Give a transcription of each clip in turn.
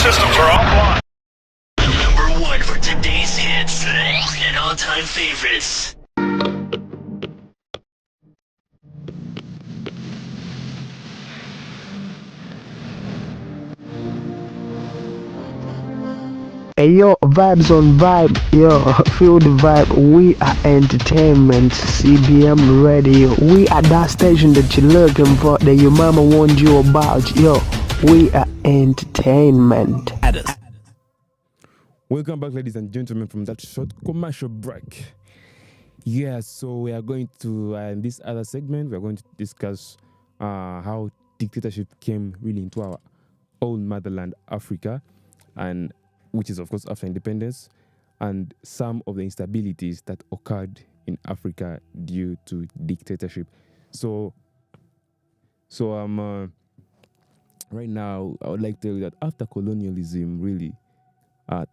systems are offline. Number one for today's hits and all-time favorites. Hey yo, vibes on vibe, yo, feel the vibe. We are entertainment, CBM radio. We are that station that you're looking for, that your mama warned you about, yo. We are entertainment. Welcome back, ladies and gentlemen, from that short commercial break. Yeah, so we are going to, in this other segment, we are going to discuss how dictatorship came really into our own motherland, Africa, and which is, of course, after independence, and some of the instabilities that occurred in Africa due to dictatorship. So right now, I would like to tell you that after colonialism, really,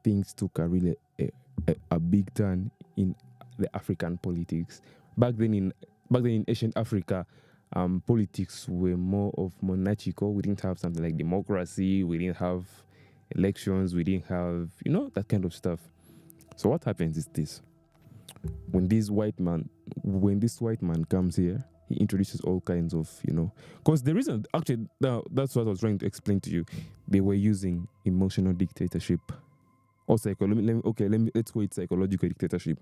things took a big turn in the African politics. Back then in ancient Africa, politics were more of monarchical. We didn't have something like democracy. We didn't have elections. We didn't have, that kind of stuff. So what happens is this: when this white man comes here, he introduces all kinds of, because the reason, actually, that's what I was trying to explain to you. They were using emotional dictatorship. Or let's call it psychological dictatorship,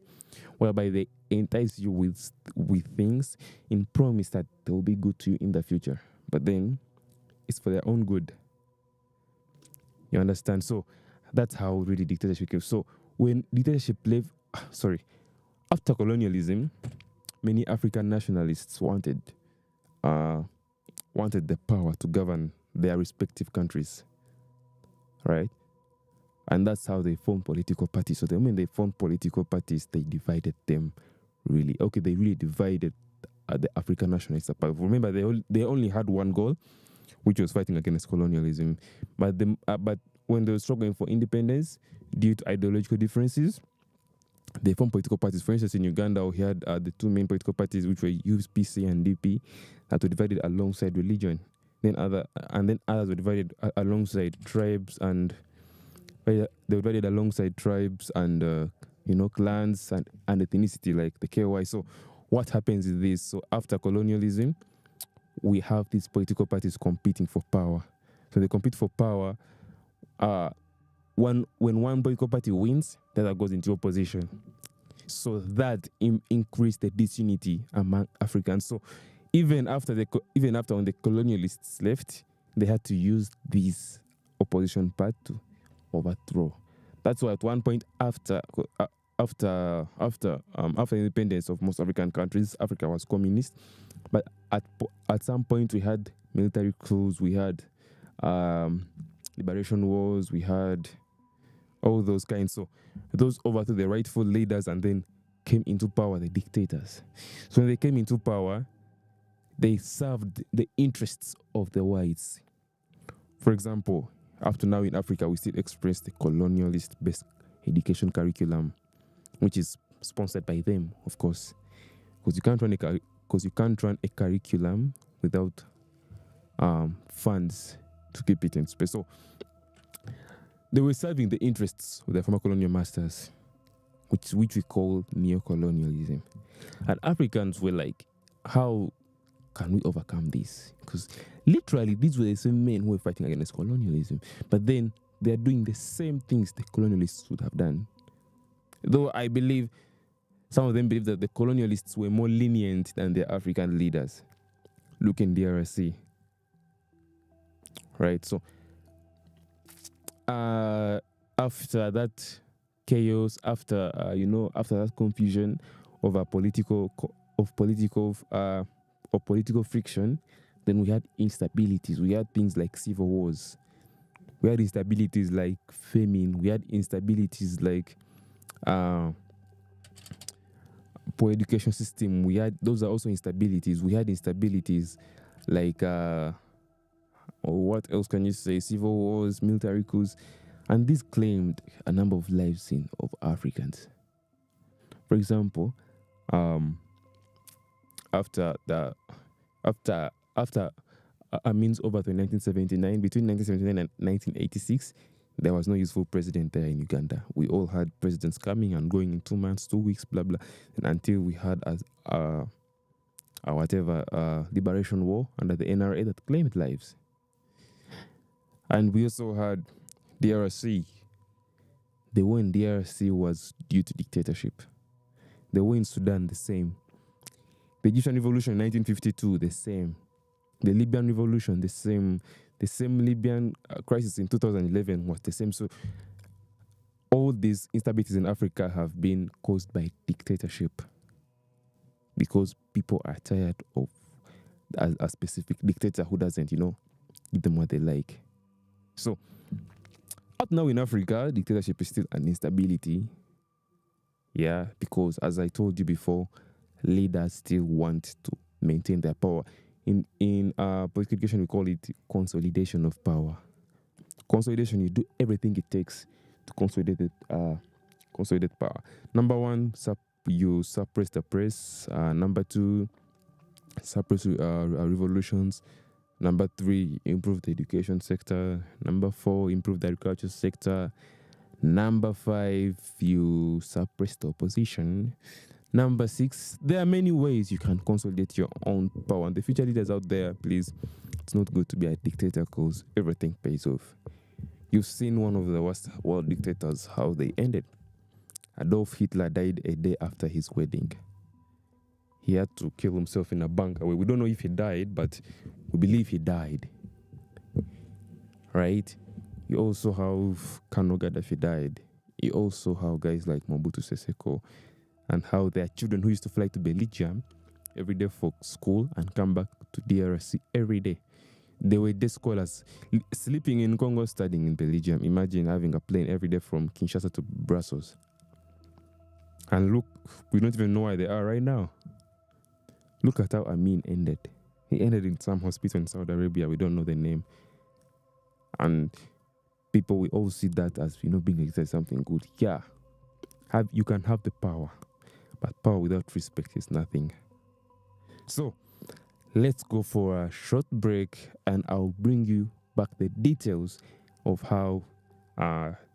whereby they entice you with things in promise that they will be good to you in the future, but then it's for their own good. You understand? So that's how really dictatorship came. So when dictatorship after colonialism, many African nationalists wanted the power to govern their respective countries, right? And that's how they formed political parties. So when they formed political parties, they divided them really. Okay, they really divided the African nationalists apart. Remember, they only had one goal, which was fighting against colonialism. But when they were struggling for independence, due to ideological differences, they formed political parties. For instance, in Uganda, we had the two main political parties, which were UPC and DP, that were divided alongside religion. Then others were divided alongside tribes and they were divided alongside tribes and clans and ethnicity, like the KY. So what happens is this: so after colonialism, we have these political parties competing for power. So they compete for power. When one political party wins, the other goes into opposition. So that increased the disunity among Africans. So even after when the colonialists left, they had to use this opposition part to overthrow. That's why at one point after independence of most African countries, Africa was communist. But at some point we had military coups, we had liberation wars, we had all those kinds. So those overthrew the rightful leaders and then came into power the dictators. So when they came into power, they served the interests of the whites. For example, up to now in Africa, we still experience the colonialist-based education curriculum, which is sponsored by them, of course, because you can't run a curriculum without funds to keep it in space. So they were serving the interests of their former colonial masters, which we call neo-colonialism. And Africans were like, how can we overcome this? Because literally, these were the same men who were fighting against colonialism. But then they are doing the same things the colonialists would have done. Though I believe some of them believe that the colonialists were more lenient than their African leaders. Look in DRC. Right? So after that chaos, after that confusion over political friction, then we had instabilities. We had things like civil wars. We had instabilities like famine. We had instabilities like poor education system. Those are also instabilities. We had instabilities like what else can you say? Civil wars, military coups, and this claimed a number of lives of Africans. For example, after Amin's overthrow in 1979, between 1979 and 1986, There was no useful president there in Uganda. We all had presidents coming and going in 2 months, 2 weeks, blah blah, and until we had a liberation war under the NRA that claimed lives. And we also had DRC. The war in DRC was due to dictatorship. The war in Sudan, the same. The Egyptian revolution in 1952, the same. The Libyan revolution, the same. The same Libyan crisis in 2011 was the same. So all these instabilities in Africa have been caused by dictatorship, because people are tired of a specific dictator who doesn't, give them what they like. So up now in Africa, dictatorship is still an instability. Yeah, because as I told you before, leaders still want to maintain their power. In political education, we call it consolidation of power. Consolidation, you do everything it takes to consolidate power. Number one, you suppress the press. Number two, suppress revolutions. Number three, improve the education sector. Number four, improve the agriculture sector. Number five, you suppress the opposition. Number six, there are many ways you can consolidate your own power. And the future leaders out there, please, it's not good to be a dictator because everything pays off. You've seen one of the worst world dictators, how they ended. Adolf Hitler died a day after his wedding. He had to kill himself in a bunker. We don't know if he died, but we believe he died. Right? You also have Kano Gaddafi died. You also have guys like Mobutu Sese Seko, and how their children who used to fly to Belgium every day for school and come back to DRC every day. They were day scholars sleeping in Congo, studying in Belgium. Imagine having a plane every day from Kinshasa to Brussels. And look, we don't even know where they are right now. Look at how Amin ended. He ended in some hospital in Saudi Arabia. We don't know the name. And people will all see that as, being something good. Yeah, you can have the power, but power without respect is nothing. So let's go for a short break, and I'll bring you back the details of how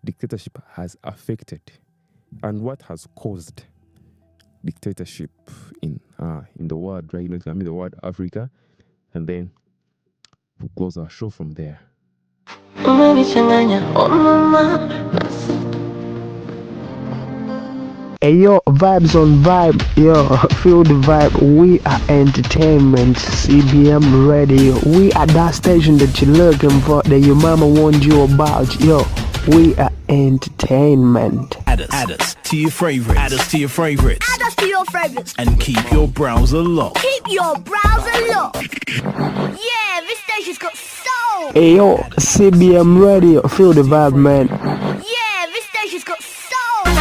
dictatorship has affected and what has caused dictatorship in the world, right? The world Africa, and then we'll close our show from there. Hey yo, vibes on vibe, yo, feel the vibe. We are entertainment, CBM radio. We are that station that you're looking for, that your mama warned you about, yo. We are entertainment. Add us to your favorites. Add us to your favorites. Add us to your favorites. And keep your browser locked. Keep your browser locked. Yeah, this station's got soul. Hey yo, CBM radio, feel the vibe, man. Yeah, this station's got soul.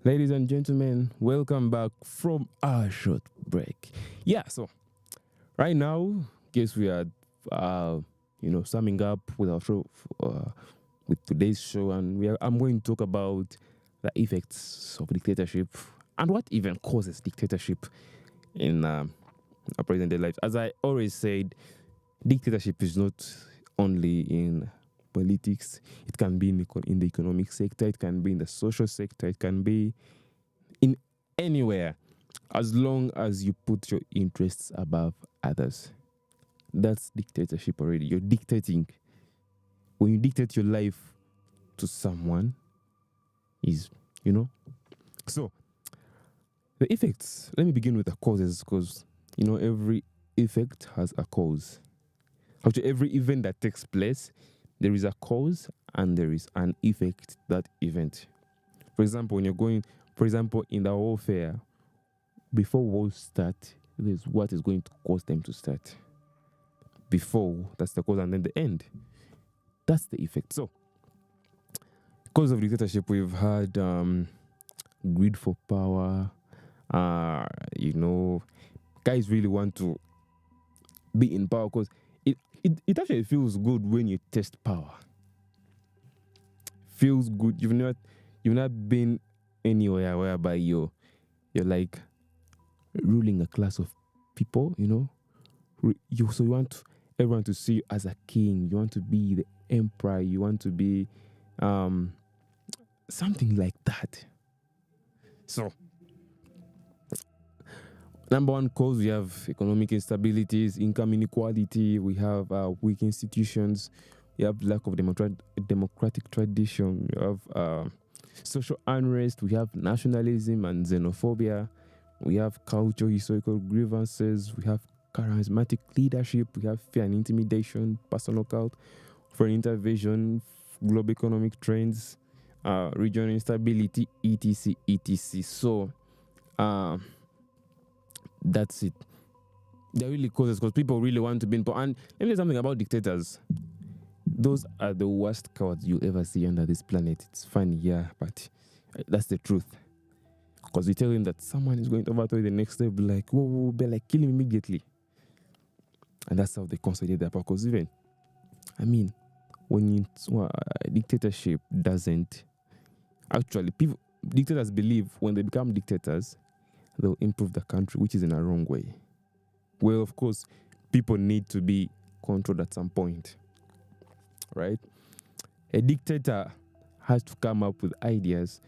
Ladies and gentlemen, welcome back from our short break. Yeah, so right now, guess we are, summing up with our show, with today's show, and I'm going to talk about the effects of dictatorship and what even causes dictatorship in our present-day lives. As I always said, dictatorship is not only in politics. It can be in the economic sector, it can be in the social sector, it can be in anywhere, as long as you put your interests above others. That's dictatorship already. You're dictating. When you dictate your life to someone, So, the effects. Let me begin with the causes, because, every effect has a cause. After every event that takes place, there is a cause and there is an effect to that event. For example, when you're going, in the warfare, before wars start, there's what is going to cause them to start. Before, that's the cause, and then the end. That's the effect. So, because of dictatorship, we've had greed for power. Guys really want to be in power because it actually feels good when you test power. Feels good. You've not been anywhere whereby you're like ruling a class of people, you want everyone to see you as a king. You want to be the emperor. You want to be something like that. So, number one cause, we have economic instabilities, income inequality, we have weak institutions, we have lack of democratic tradition, we have social unrest, we have nationalism and xenophobia, we have cultural historical grievances, we have charismatic leadership, we have fear and intimidation, personal cult, foreign intervention, global economic trends, regional instability, etc. So, that's it. They're really causes because people really want to be in power. And let me say something about dictators. Those are the worst cowards you'll ever see under this planet. It's funny, yeah, but that's the truth. Because you tell him that someone is going to overthrow the next step, like, whoa, be like, kill him immediately. And that's how they consolidate their power. Because even, I mean, when dictatorship doesn't, actually, dictators believe when they become dictators, they'll improve the country, which is in a wrong way. Well, of course, people need to be controlled at some point, right? A dictator has to come up with ideas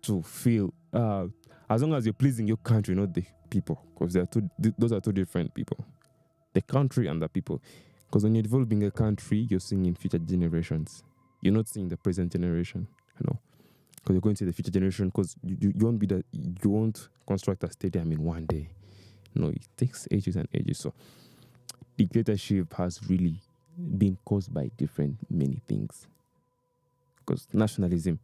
to feel, as long as you're pleasing your country, not the people, because those are two different people, the country and the people. Because when you're developing a country, you're seeing in future generations. You're not seeing the present generation, because you're going to the future generation, because you won't construct a stadium in one day. No, it takes ages and ages. So dictatorship has really been caused by many things. Because nationalism,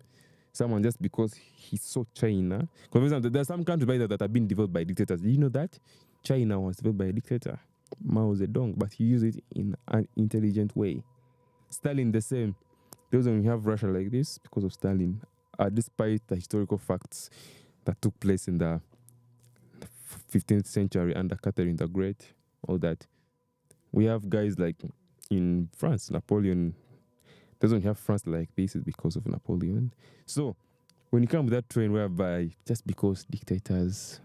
someone just because he saw China, because for example, there are some countries that have been developed by dictators. Did you know that? China was developed by a dictator, Mao Zedong, but he used it in an intelligent way. Stalin the same. The reason we have Russia like this, because of Stalin. Despite the historical facts that took place in the 15th century under Catherine the Great, all that. We have guys like in France, Napoleon. Doesn't have France like this is because of Napoleon. So when you come with that trend whereby just because dictators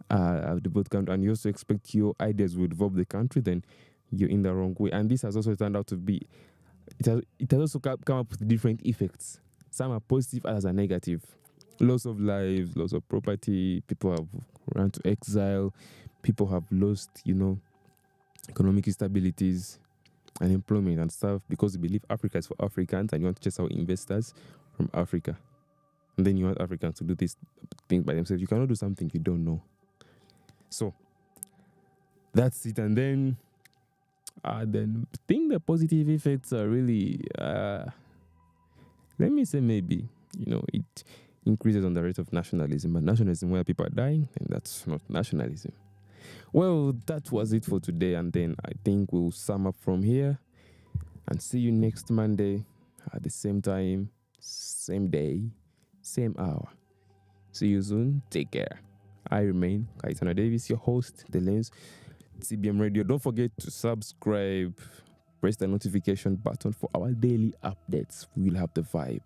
have developed country and you also expect your ideas will develop the country, then you're in the wrong way. And this has also turned out to be, it has also come up with different effects. Some are positive, others are negative. Loss of lives, loss of property, people have run to exile, people have lost, economic instabilities, unemployment and stuff, because you believe Africa is for Africans and you want to chase out investors from Africa. And then you want Africans to do these things by themselves. You cannot do something you don't know. So, that's it. And then I think the positive effects are really, let me say maybe, it increases on the rate of nationalism. But nationalism where people are dying, and that's not nationalism. Well, that was it for today. And then I think we'll sum up from here and see you next Monday at the same time, same day, same hour. See you soon. Take care. I remain Kaitana Davis, your host, The Lens, CBM Radio. Don't forget to subscribe. Press the notification button for our daily updates. We'll have the vibe.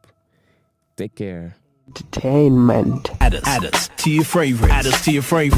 Take care. Entertainment. Add us to your favorite.